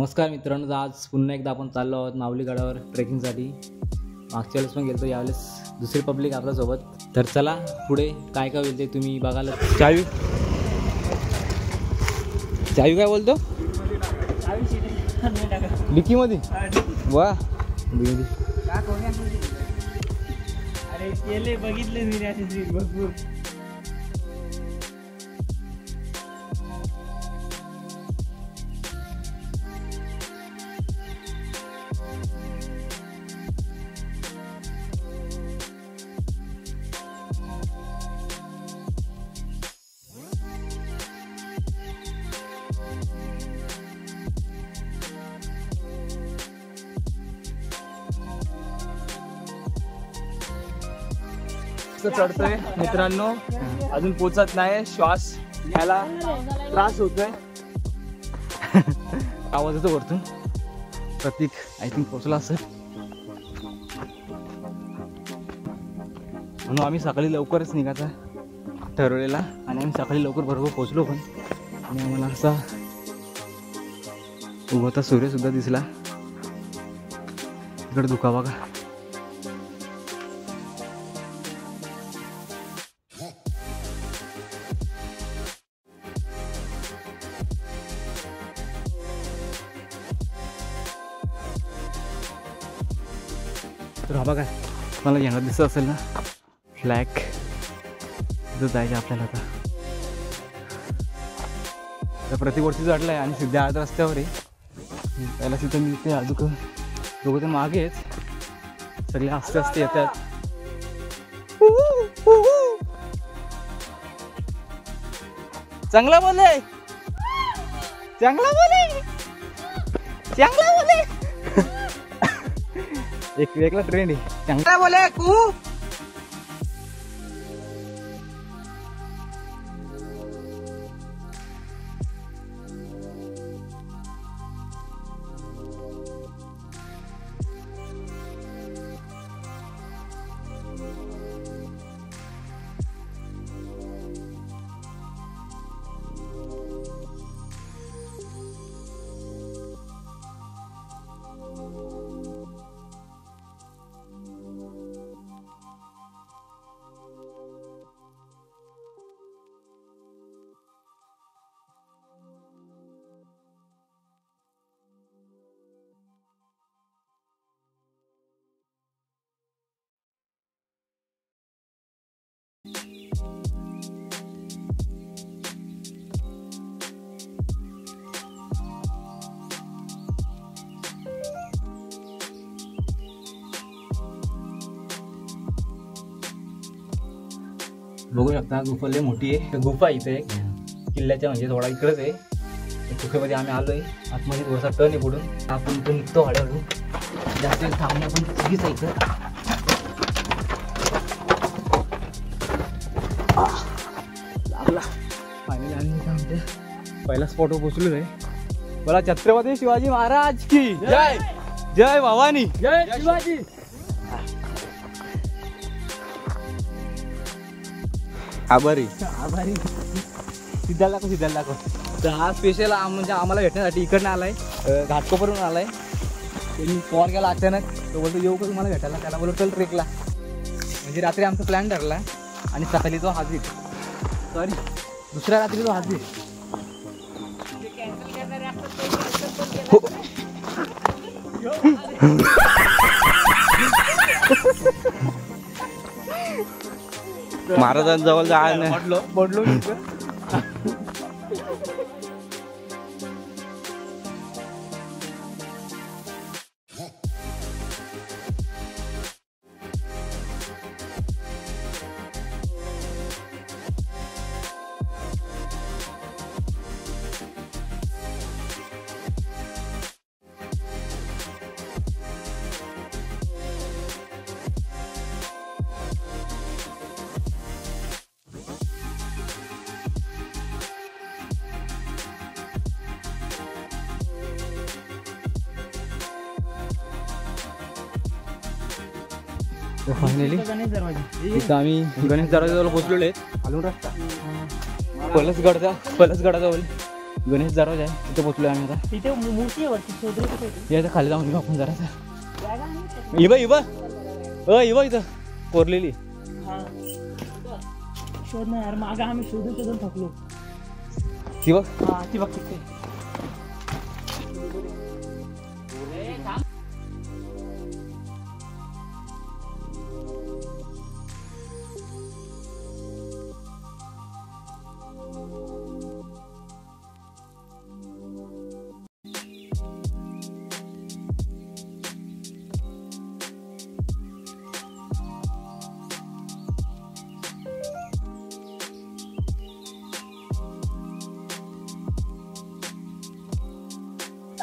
नमस्कार मित्रांनो, आज पुन्हा एकदा आपण चाललो आहोत माऊली गडावर ट्रेकिंगसाठी. मागच्या वेळेस पण गेलो, यावेळेस दुसरी पब्लिक आपल्यासोबत. तर चला पुढे काय काय होईल ते तुम्ही बघायला. चावी काय बोलतो डिकीमध्ये? वा अरे केले बघितले मी त्याचे भरपूर. चढतोय मित्रांनो, अजून पोचत नाही. श्वास घ्यायला त्रास होतोय. आवाज येतो वरतून. प्रतीक आय थिंक पोचला असेल. म्हणून आम्ही सकाळी लवकरच निघायचा ठरवलेला आणि आम्ही सकाळी लवकर बरोबर पोचलो पण. आणि आम्हाला असा उगवता सूर्य सुद्धा दिसला. इकडे दुखा बघा. तर हा बघा, मला झेंडा दिसत असेल ना, फ्लॅग. तिथं जायचं आपल्याला आता. तर प्रतिवर्षी चढलं आहे आणि सध्या आज रस्त्यावर आहे. पहिला तिथं मी ते अजून दोघं तर मागेच सगळे आस्ते आस्ते येतात. चांगला बोले, चांगला बोले, चांगला बोले. एक वेगळा ट्रेंड आहे. चांगला बोले कू. बघू शकता गुफा लय मोठी आहे. गुफा इथे एक किल्ल्याच्या म्हणजे थोडा इकडेच आहे. गुफेमध्ये आम्ही आलोय. आतमध्ये थोडासा टर्न आहे पुढून. आपण पण निघतो हळूहळू. जास्त थांबणं पण चुकीच आहे इथं. लागला फायनली आम्ही इथं आमच्या पहिला स्पॉटवर पोचलेलो आहे. बोला छत्रपती शिवाजी महाराज की जय. जय भवानी, जय शिवाजी. आभारी आभारी. सिद्धाला दाखव. तर हा स्पेशल म्हणजे आम्हाला भेटण्यासाठी इकडनं आलाय, घाटकोपरून आलाय. त्यांनी कॉल केला अचानक. तो बोलतो येऊ का तुम्हाला भेटायला. त्याला बोलतो चल ट्रेकला. म्हणजे रात्री आमचा प्लॅन ठरला आणि सकाळी तो हाजीर. सॉरी, दुसऱ्या रात्री तो हाजीर. महाराजांजवळ जायला पडलो. फायनली इथं आम्ही गणेश दरवाजाजवळ पोचलेलो आहेत. पलसगडाजवळ गणेश दरवाजा आहे तिथे पोचलो आम्ही आता. तिथे मूर्ती आहे वरती शोधली कुठे होती? याच्या खाली जाऊन घेऊ आपण जरा. जागा आहे? इबा इथं कोरलेली. हा शोध ना यार, मागं आम्ही शोधून थकलो. ती बघ. हा ती बघ तिथे.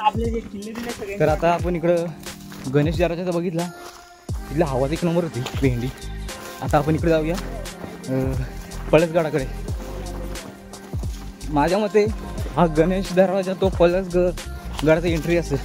आपले जे किल्ले दिले सगळे. तर आता आपण इकडं गणेश दरवाजा बघितला, तिथल्या हवाच एक नंबर होती भेंडी. आता आपण इकडे जाऊया पळसगडाकडे. माझ्या मते हा गणेश दरवाजा तो गडाचा एंट्री असेल.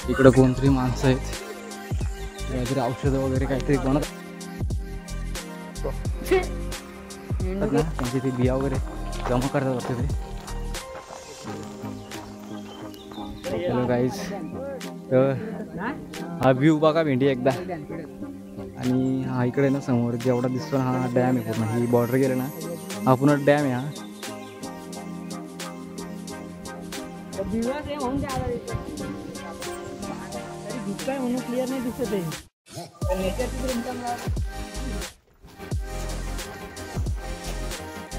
इकडं कोणतरी माणसं आहेत, काहीतरी औषधं वगैरे काहीतरी बनत ना, त्यांची ती बिया वगैरे जमा करतात वाटतं ते. हॅलो गाईज, तर हा व्ह्यू बघा भेंडी एकदा. आणि हा इकडे ना समोर जेवढा दिसतो ना हा डॅम आहे पूर्ण. ही बॉर्डर गेले ना हा पूर्ण डॅम आहे. हा काय म्हणून क्लिअर नाही दिसत आहे.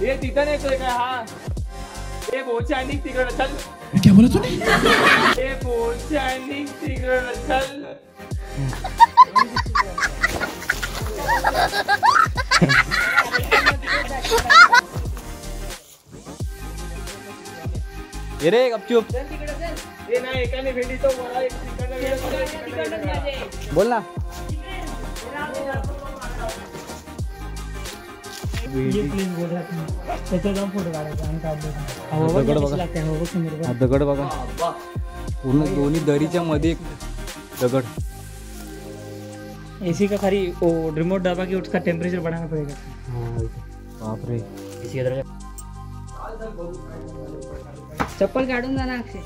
हे तिथं नाही काय हा हे बोचा आणि तिकडं चल. क्या बोला तूने? हे बोचा आणि तिकडं चल. ये रे गपचूप हे नाही एकाने भेंडी तो वरा एक तिकडनं बोल ना. ये प्लीज बोल रहा था. त्याचा जाऊन फोटो काढायचा आणि काढले. दगड बघा. लागते हवा बघ समोर हा दगड बघा, पूर्ण दोन्ही दरीच्या मध्ये एक दगड. एसी का खाली वो रिमोट दबा के उसका टेम्परेचर बढ़ाना पड़ेगा. बापरे. चप्पल काढून जा ना अक्षय.